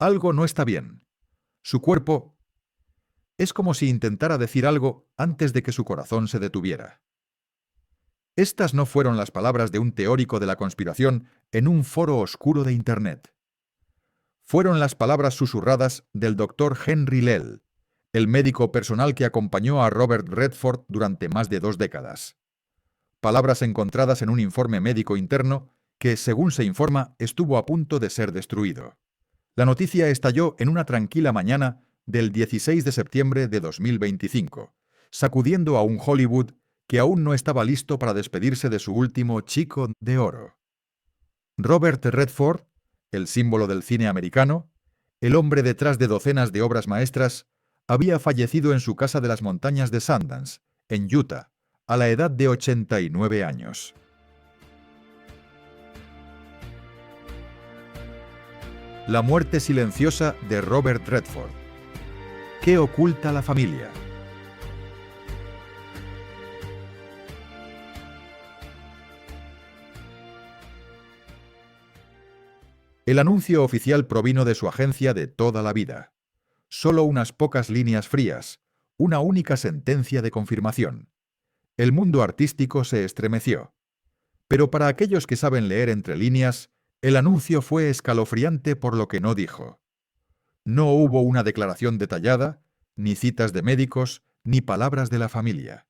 Algo no está bien. Su cuerpo es como si intentara decir algo antes de que su corazón se detuviera. Estas no fueron las palabras de un teórico de la conspiración en un foro oscuro de Internet. Fueron las palabras susurradas del Dr. Henry Lell, el médico personal que acompañó a Robert Redford durante más de 2 décadas. Palabras encontradas en un informe médico interno que, según se informa, estuvo a punto de ser destruido. La noticia estalló en una tranquila mañana del 16 de septiembre de 2025, sacudiendo a un Hollywood que aún no estaba listo para despedirse de su último chico de oro. Robert Redford, el símbolo del cine americano, el hombre detrás de docenas de obras maestras, había fallecido en su casa de las montañas de Sundance, en Utah, a la edad de 89 años. La muerte silenciosa de Robert Redford. ¿Qué oculta la familia? El anuncio oficial provino de su agencia de toda la vida. Solo unas pocas líneas frías, una única sentencia de confirmación. El mundo artístico se estremeció. Pero para aquellos que saben leer entre líneas, el anuncio fue escalofriante por lo que no dijo. No hubo una declaración detallada, ni citas de médicos, ni palabras de la familia.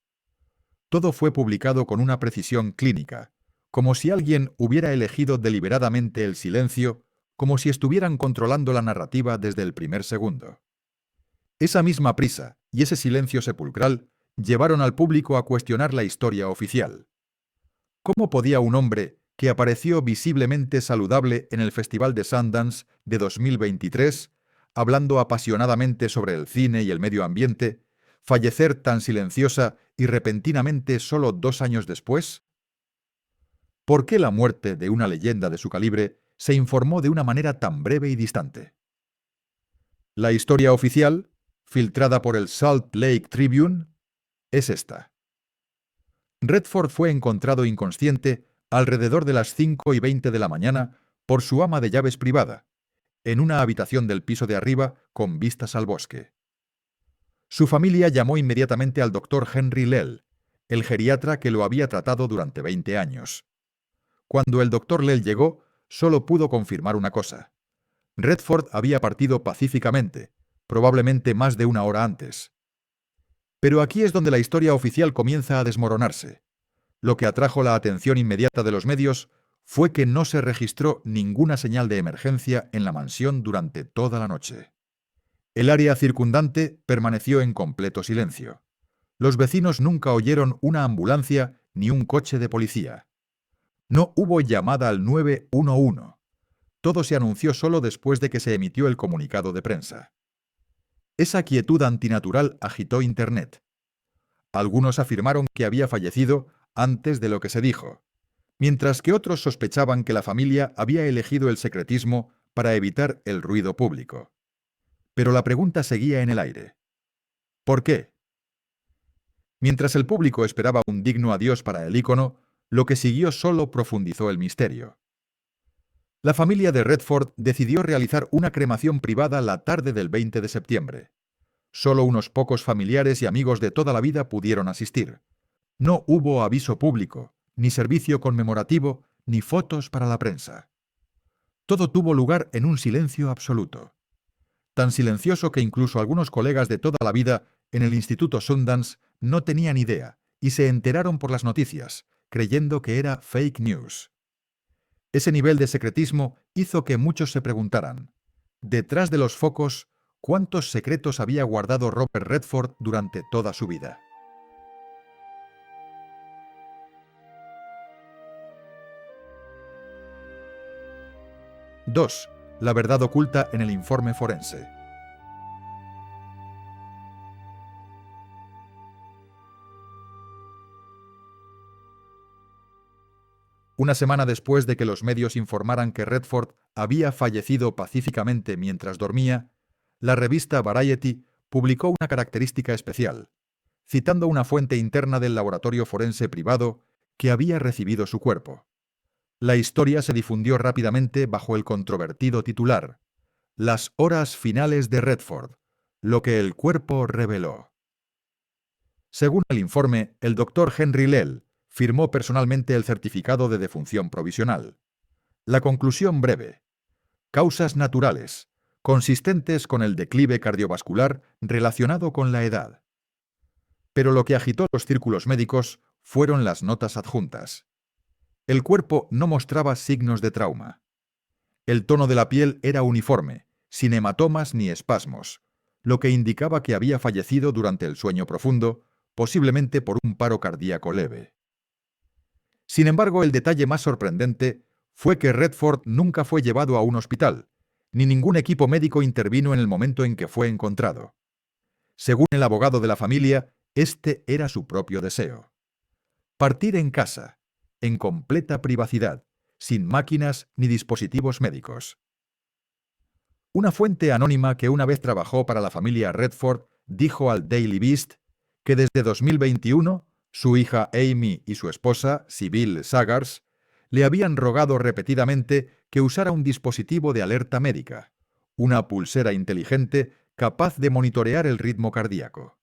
Todo fue publicado con una precisión clínica, como si alguien hubiera elegido deliberadamente el silencio, como si estuvieran controlando la narrativa desde el primer segundo. Esa misma prisa y ese silencio sepulcral llevaron al público a cuestionar la historia oficial. ¿Cómo podía un hombre que apareció visiblemente saludable en el Festival de Sundance de 2023, hablando apasionadamente sobre el cine y el medio ambiente, fallecer tan silenciosa y repentinamente solo 2 años después? ¿Por qué la muerte de una leyenda de su calibre se informó de una manera tan breve y distante? La historia oficial, filtrada por el Salt Lake Tribune, es esta. Redford fue encontrado inconsciente alrededor de las 5:20 de la mañana por su ama de llaves privada, en una habitación del piso de arriba con vistas al bosque. Su familia llamó inmediatamente al Dr. Henry Lell, el geriatra que lo había tratado durante 20 años. Cuando el Dr. Lell llegó, solo pudo confirmar una cosa. Redford había partido pacíficamente, probablemente más de 1 hora antes. Pero aquí es donde la historia oficial comienza a desmoronarse. Lo que atrajo la atención inmediata de los medios fue que no se registró ninguna señal de emergencia en la mansión durante toda la noche. El área circundante permaneció en completo silencio. Los vecinos nunca oyeron una ambulancia ni un coche de policía. No hubo llamada al 911. Todo se anunció solo después de que se emitió el comunicado de prensa. Esa quietud antinatural agitó Internet. Algunos afirmaron que había fallecido antes de lo que se dijo, mientras que otros sospechaban que la familia había elegido el secretismo para evitar el ruido público. Pero la pregunta seguía en el aire. ¿Por qué? Mientras el público esperaba un digno adiós para el ícono, lo que siguió solo profundizó el misterio. La familia de Redford decidió realizar una cremación privada la tarde del 20 de septiembre. Solo unos pocos familiares y amigos de toda la vida pudieron asistir. No hubo aviso público, ni servicio conmemorativo, ni fotos para la prensa. Todo tuvo lugar en un silencio absoluto. Tan silencioso que incluso algunos colegas de toda la vida en el Instituto Sundance no tenían idea y se enteraron por las noticias, creyendo que era fake news. Ese nivel de secretismo hizo que muchos se preguntaran, detrás de los focos, ¿cuántos secretos había guardado Robert Redford durante toda su vida? Dos. La verdad oculta en el informe forense. Una semana después de que los medios informaran que Redford había fallecido pacíficamente mientras dormía, la revista Variety publicó una característica especial, citando una fuente interna del laboratorio forense privado que había recibido su cuerpo. La historia se difundió rápidamente bajo el controvertido titular: Las horas finales de Redford. Lo que el cuerpo reveló. Según el informe, el doctor Henry Lell firmó personalmente el certificado de defunción provisional. La conclusión breve. Causas naturales, consistentes con el declive cardiovascular relacionado con la edad. Pero lo que agitó los círculos médicos fueron las notas adjuntas. El cuerpo no mostraba signos de trauma. El tono de la piel era uniforme, sin hematomas ni espasmos, lo que indicaba que había fallecido durante el sueño profundo, posiblemente por un paro cardíaco leve. Sin embargo, el detalle más sorprendente fue que Redford nunca fue llevado a un hospital, ni ningún equipo médico intervino en el momento en que fue encontrado. Según el abogado de la familia, este era su propio deseo. Partir en casa, en completa privacidad, sin máquinas ni dispositivos médicos. Una fuente anónima que una vez trabajó para la familia Redford dijo al Daily Beast que desde 2021 su hija Amy y su esposa, Sybil Sagars, le habían rogado repetidamente que usara un dispositivo de alerta médica, una pulsera inteligente capaz de monitorear el ritmo cardíaco.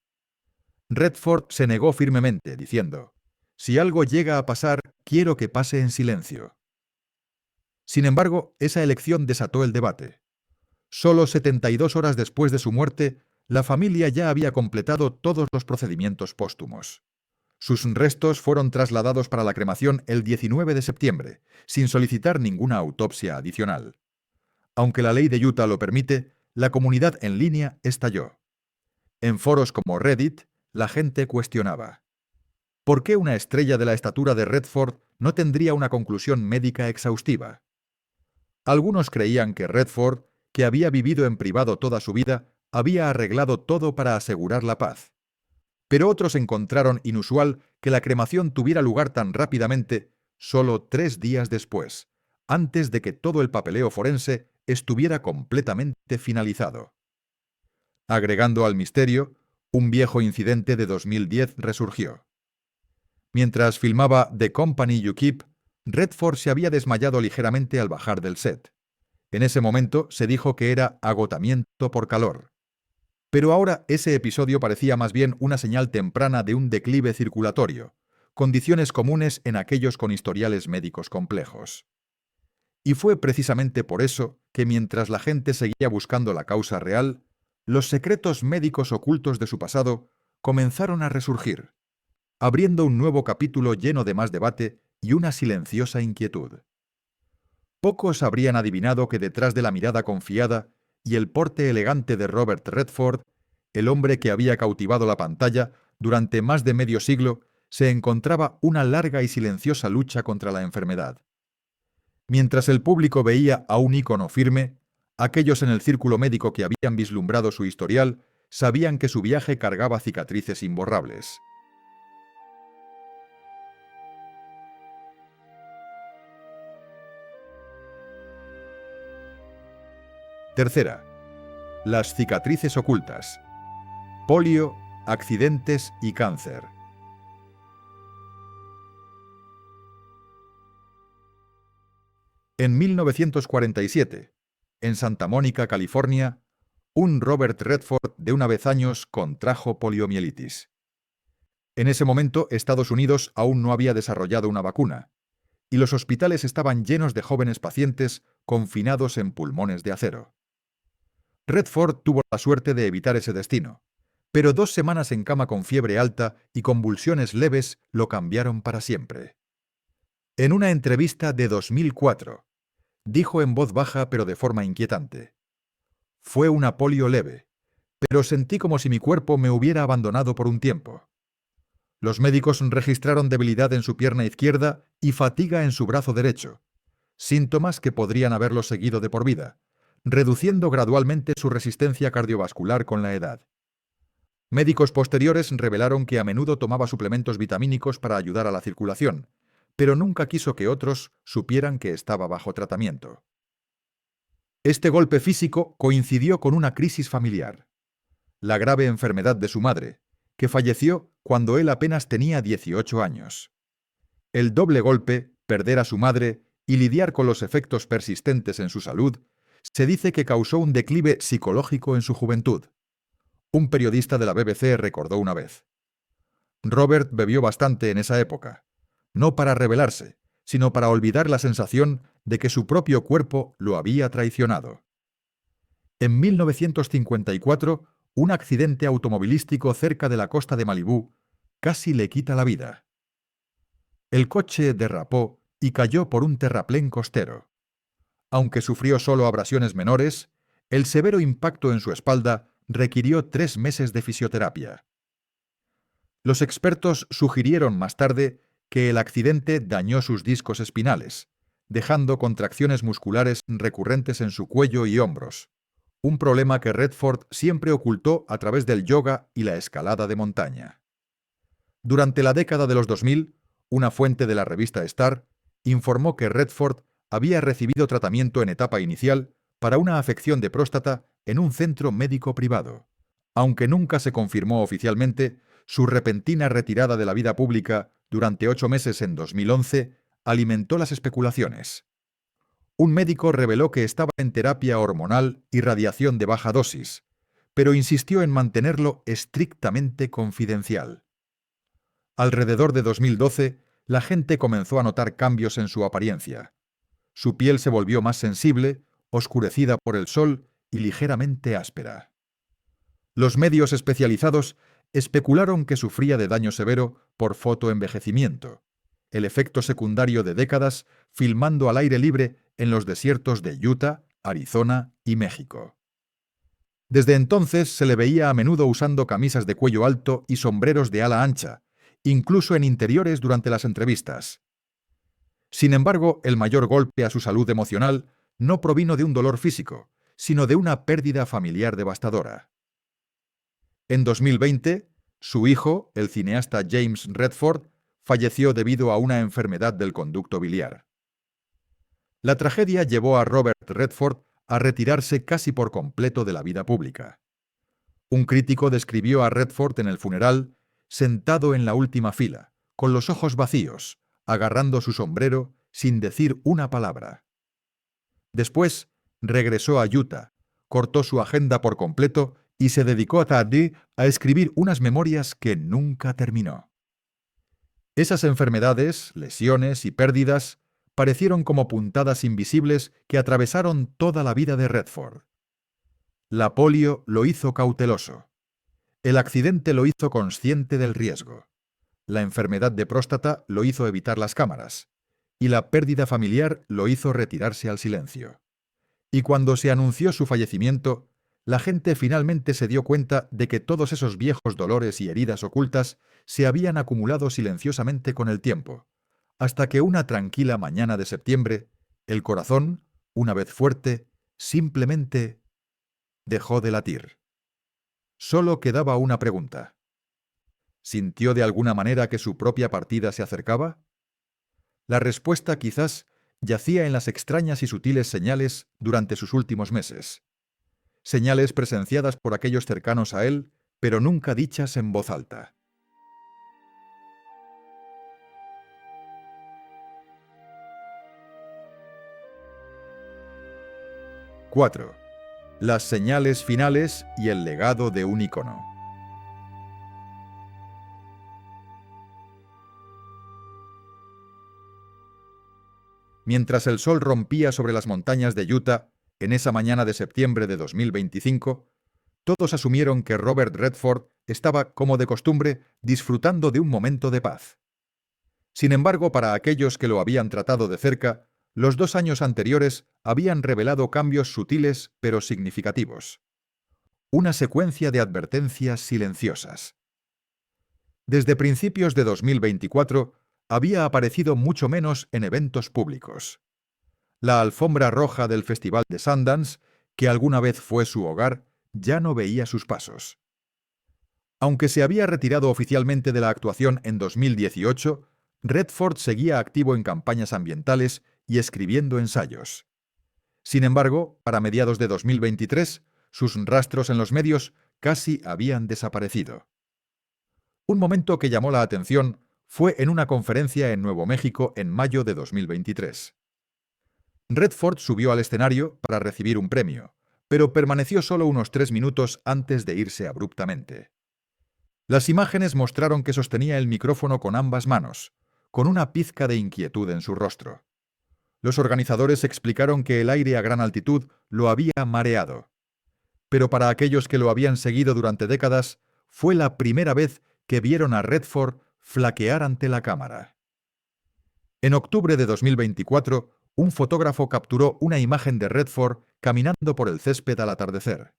Redford se negó firmemente, diciendo: «Si algo llega a pasar, quiero que pase en silencio». Sin embargo, esa elección desató el debate. Solo 72 horas después de su muerte, la familia ya había completado todos los procedimientos póstumos. Sus restos fueron trasladados para la cremación el 19 de septiembre, sin solicitar ninguna autopsia adicional. Aunque la ley de Utah lo permite, la comunidad en línea estalló. En foros como Reddit, la gente cuestionaba: ¿por qué una estrella de la estatura de Redford no tendría una conclusión médica exhaustiva? Algunos creían que Redford, que había vivido en privado toda su vida, había arreglado todo para asegurar la paz. Pero otros encontraron inusual que la cremación tuviera lugar tan rápidamente, solo 3 días después, antes de que todo el papeleo forense estuviera completamente finalizado. Agregando al misterio, un viejo incidente de 2010 resurgió. Mientras filmaba The Company You Keep, Redford se había desmayado ligeramente al bajar del set. En ese momento se dijo que era agotamiento por calor. Pero ahora ese episodio parecía más bien una señal temprana de un declive circulatorio, condiciones comunes en aquellos con historiales médicos complejos. Y fue precisamente por eso que mientras la gente seguía buscando la causa real, los secretos médicos ocultos de su pasado comenzaron a resurgir, abriendo un nuevo capítulo lleno de más debate y una silenciosa inquietud. Pocos habrían adivinado que detrás de la mirada confiada y el porte elegante de Robert Redford, el hombre que había cautivado la pantalla durante más de medio siglo, se encontraba una larga y silenciosa lucha contra la enfermedad. Mientras el público veía a un ícono firme, aquellos en el círculo médico que habían vislumbrado su historial sabían que su viaje cargaba cicatrices imborrables. Tercera, las cicatrices ocultas. Polio, accidentes y cáncer. En 1947, en Santa Mónica, California, un Robert Redford de 9 años contrajo poliomielitis. En ese momento, Estados Unidos aún no había desarrollado una vacuna, y los hospitales estaban llenos de jóvenes pacientes confinados en pulmones de acero. Redford tuvo la suerte de evitar ese destino, pero 2 semanas en cama con fiebre alta y convulsiones leves lo cambiaron para siempre. En una entrevista de 2004, dijo en voz baja pero de forma inquietante: «Fue una polio leve, pero sentí como si mi cuerpo me hubiera abandonado por un tiempo». Los médicos registraron debilidad en su pierna izquierda y fatiga en su brazo derecho, síntomas que podrían haberlo seguido de por vida, reduciendo gradualmente su resistencia cardiovascular con la edad. Médicos posteriores revelaron que a menudo tomaba suplementos vitamínicos para ayudar a la circulación, pero nunca quiso que otros supieran que estaba bajo tratamiento. Este golpe físico coincidió con una crisis familiar: la grave enfermedad de su madre, que falleció cuando él apenas tenía 18 años. El doble golpe, perder a su madre y lidiar con los efectos persistentes en su salud, Se dice que causó un declive psicológico en su juventud. Un periodista de la BBC recordó una vez: Robert bebió bastante en esa época, no para rebelarse, sino para olvidar la sensación de que su propio cuerpo lo había traicionado. En 1954, un accidente automovilístico cerca de la costa de Malibú casi le quita la vida. El coche derrapó y cayó por un terraplén costero. Aunque sufrió solo abrasiones menores, el severo impacto en su espalda requirió 3 meses de fisioterapia. Los expertos sugirieron más tarde que el accidente dañó sus discos espinales, dejando contracciones musculares recurrentes en su cuello y hombros, un problema que Redford siempre ocultó a través del yoga y la escalada de montaña. Durante la década de los 2000, una fuente de la revista Star informó que Redford había recibido tratamiento en etapa inicial para una afección de próstata en un centro médico privado. Aunque nunca se confirmó oficialmente, su repentina retirada de la vida pública durante 8 meses en 2011 alimentó las especulaciones. Un médico reveló que estaba en terapia hormonal y radiación de baja dosis, pero insistió en mantenerlo estrictamente confidencial. Alrededor de 2012, la gente comenzó a notar cambios en su apariencia. Su piel se volvió más sensible, oscurecida por el sol y ligeramente áspera. Los medios especializados especularon que sufría de daño severo por fotoenvejecimiento, el efecto secundario de décadas filmando al aire libre en los desiertos de Utah, Arizona y México. Desde entonces se le veía a menudo usando camisas de cuello alto y sombreros de ala ancha, incluso en interiores durante las entrevistas. Sin embargo, el mayor golpe a su salud emocional no provino de un dolor físico, sino de una pérdida familiar devastadora. En 2020, su hijo, el cineasta James Redford, falleció debido a una enfermedad del conducto biliar. La tragedia llevó a Robert Redford a retirarse casi por completo de la vida pública. Un crítico describió a Redford en el funeral sentado en la última fila, con los ojos vacíos, agarrando su sombrero sin decir una palabra. Después, regresó a Utah, cortó su agenda por completo y se dedicó a escribir unas memorias que nunca terminó. Esas enfermedades, lesiones y pérdidas parecieron como puntadas invisibles que atravesaron toda la vida de Redford. La polio lo hizo cauteloso. El accidente lo hizo consciente del riesgo. La enfermedad de próstata lo hizo evitar las cámaras. Y la pérdida familiar lo hizo retirarse al silencio. Y cuando se anunció su fallecimiento, la gente finalmente se dio cuenta de que todos esos viejos dolores y heridas ocultas se habían acumulado silenciosamente con el tiempo, hasta que una tranquila mañana de septiembre, el corazón, una vez fuerte, simplemente dejó de latir. Solo quedaba una pregunta. ¿Sintió de alguna manera que su propia partida se acercaba? La respuesta quizás yacía en las extrañas y sutiles señales durante sus últimos meses. Señales presenciadas por aquellos cercanos a él, pero nunca dichas en voz alta. ¡4! Las señales finales y el legado de un ícono. Mientras el sol rompía sobre las montañas de Utah, en esa mañana de septiembre de 2025, todos asumieron que Robert Redford estaba, como de costumbre, disfrutando de un momento de paz. Sin embargo, para aquellos que lo habían tratado de cerca, los 2 años anteriores habían revelado cambios sutiles pero significativos. Una secuencia de advertencias silenciosas. Desde principios de 2024, había aparecido mucho menos en eventos públicos. La alfombra roja del Festival de Sundance, que alguna vez fue su hogar, ya no veía sus pasos. Aunque se había retirado oficialmente de la actuación en 2018, Redford seguía activo en campañas ambientales y escribiendo ensayos. Sin embargo, para mediados de 2023, sus rastros en los medios casi habían desaparecido. Un momento que llamó la atención fue en una conferencia en Nuevo México en mayo de 2023. Redford subió al escenario para recibir un premio, pero permaneció solo unos 3 minutos antes de irse abruptamente. Las imágenes mostraron que sostenía el micrófono con ambas manos, con una pizca de inquietud en su rostro. Los organizadores explicaron que el aire a gran altitud lo había mareado. Pero para aquellos que lo habían seguido durante décadas, fue la primera vez que vieron a Redford flaquear ante la cámara. En octubre de 2024, un fotógrafo capturó una imagen de Redford caminando por el césped al atardecer.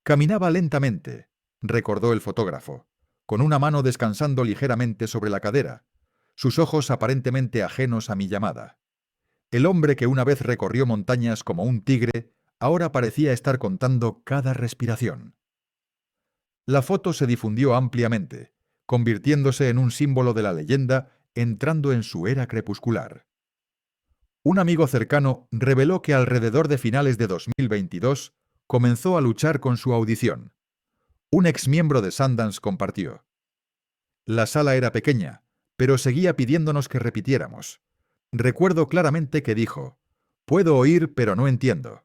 Caminaba lentamente, recordó el fotógrafo, con una mano descansando ligeramente sobre la cadera, sus ojos aparentemente ajenos a mi llamada. El hombre que una vez recorrió montañas como un tigre, ahora parecía estar contando cada respiración. La foto se difundió ampliamente, convirtiéndose en un símbolo de la leyenda entrando en su era crepuscular. Un amigo cercano reveló que alrededor de finales de 2022 comenzó a luchar con su audición. Un exmiembro de Sundance compartió: la sala era pequeña, pero seguía pidiéndonos que repitiéramos. Recuerdo claramente que dijo: puedo oír, pero no entiendo.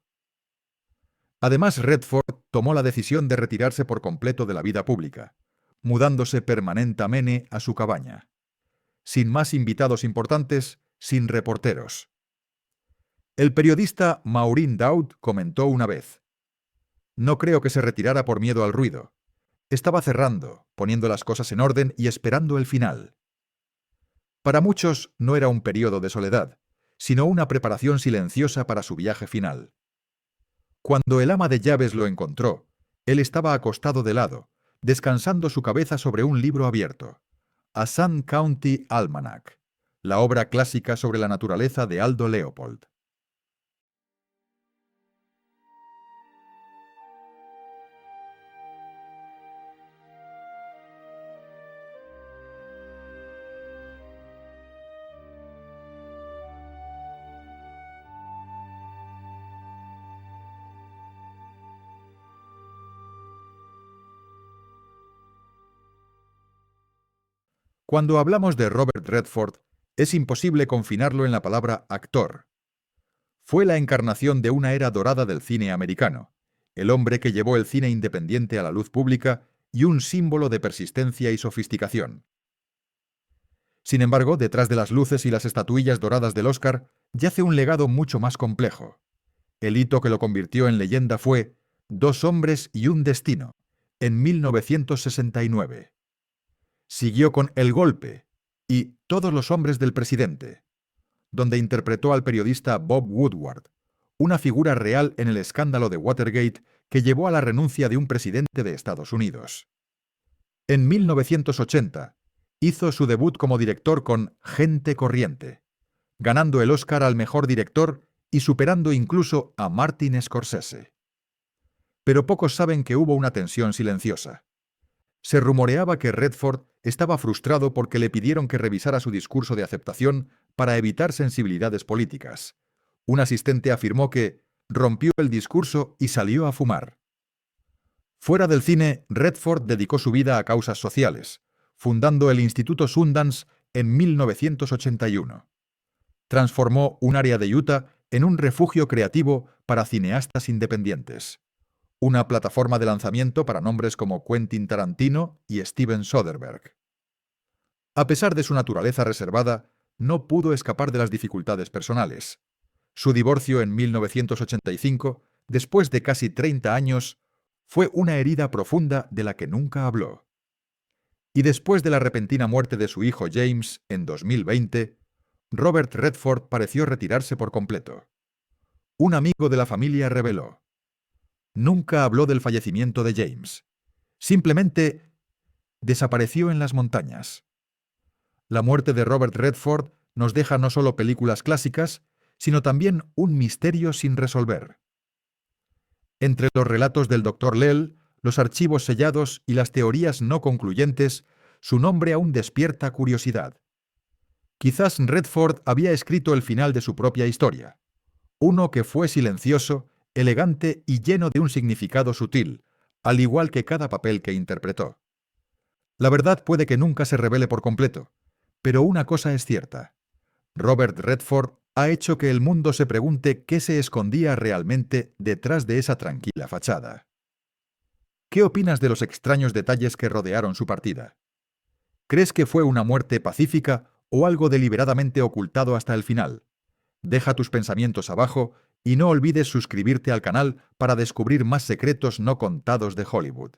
Además, Redford tomó la decisión de retirarse por completo de la vida pública, mudándose permanentemente a su cabaña. Sin más invitados importantes, sin reporteros. El periodista Maureen Dowd comentó una vez: no creo que se retirara por miedo al ruido. Estaba cerrando, poniendo las cosas en orden y esperando el final. Para muchos no era un periodo de soledad, sino una preparación silenciosa para su viaje final. Cuando el ama de llaves lo encontró, él estaba acostado de lado, descansando su cabeza sobre un libro abierto, A Sand County Almanac, la obra clásica sobre la naturaleza de Aldo Leopold. Cuando hablamos de Robert Redford, es imposible confinarlo en la palabra actor. Fue la encarnación de una era dorada del cine americano, el hombre que llevó el cine independiente a la luz pública y un símbolo de persistencia y sofisticación. Sin embargo, detrás de las luces y las estatuillas doradas del Oscar, yace un legado mucho más complejo. El hito que lo convirtió en leyenda fue Dos hombres y un destino, en 1969. Siguió con El golpe y Todos los hombres del presidente, donde interpretó al periodista Bob Woodward, una figura real en el escándalo de Watergate que llevó a la renuncia de un presidente de Estados Unidos. En 1980, hizo su debut como director con Gente corriente, ganando el Oscar al mejor director y superando incluso a Martin Scorsese. Pero pocos saben que hubo una tensión silenciosa. Se rumoreaba que Redford estaba frustrado porque le pidieron que revisara su discurso de aceptación para evitar sensibilidades políticas. Un asistente afirmó que rompió el discurso y salió a fumar. Fuera del cine, Redford dedicó su vida a causas sociales, fundando el Instituto Sundance en 1981. Transformó un área de Utah en un refugio creativo para cineastas independientes. Una plataforma de lanzamiento para nombres como Quentin Tarantino y Steven Soderbergh. A pesar de su naturaleza reservada, no pudo escapar de las dificultades personales. Su divorcio en 1985, después de casi 30 años, fue una herida profunda de la que nunca habló. Y después de la repentina muerte de su hijo James en 2020, Robert Redford pareció retirarse por completo. Un amigo de la familia reveló: nunca habló del fallecimiento de James. Simplemente desapareció en las montañas. La muerte de Robert Redford nos deja no solo películas clásicas, sino también un misterio sin resolver. Entre los relatos del Dr. Lell, los archivos sellados y las teorías no concluyentes, su nombre aún despierta curiosidad. Quizás Redford había escrito el final de su propia historia, uno que fue silencioso, elegante y lleno de un significado sutil, al igual que cada papel que interpretó. La verdad puede que nunca se revele por completo, pero una cosa es cierta: Robert Redford ha hecho que el mundo se pregunte qué se escondía realmente detrás de esa tranquila fachada. ¿Qué opinas de los extraños detalles que rodearon su partida? ¿Crees que fue una muerte pacífica o algo deliberadamente ocultado hasta el final? Deja tus pensamientos abajo y no olvides suscribirte al canal para descubrir más secretos no contados de Hollywood.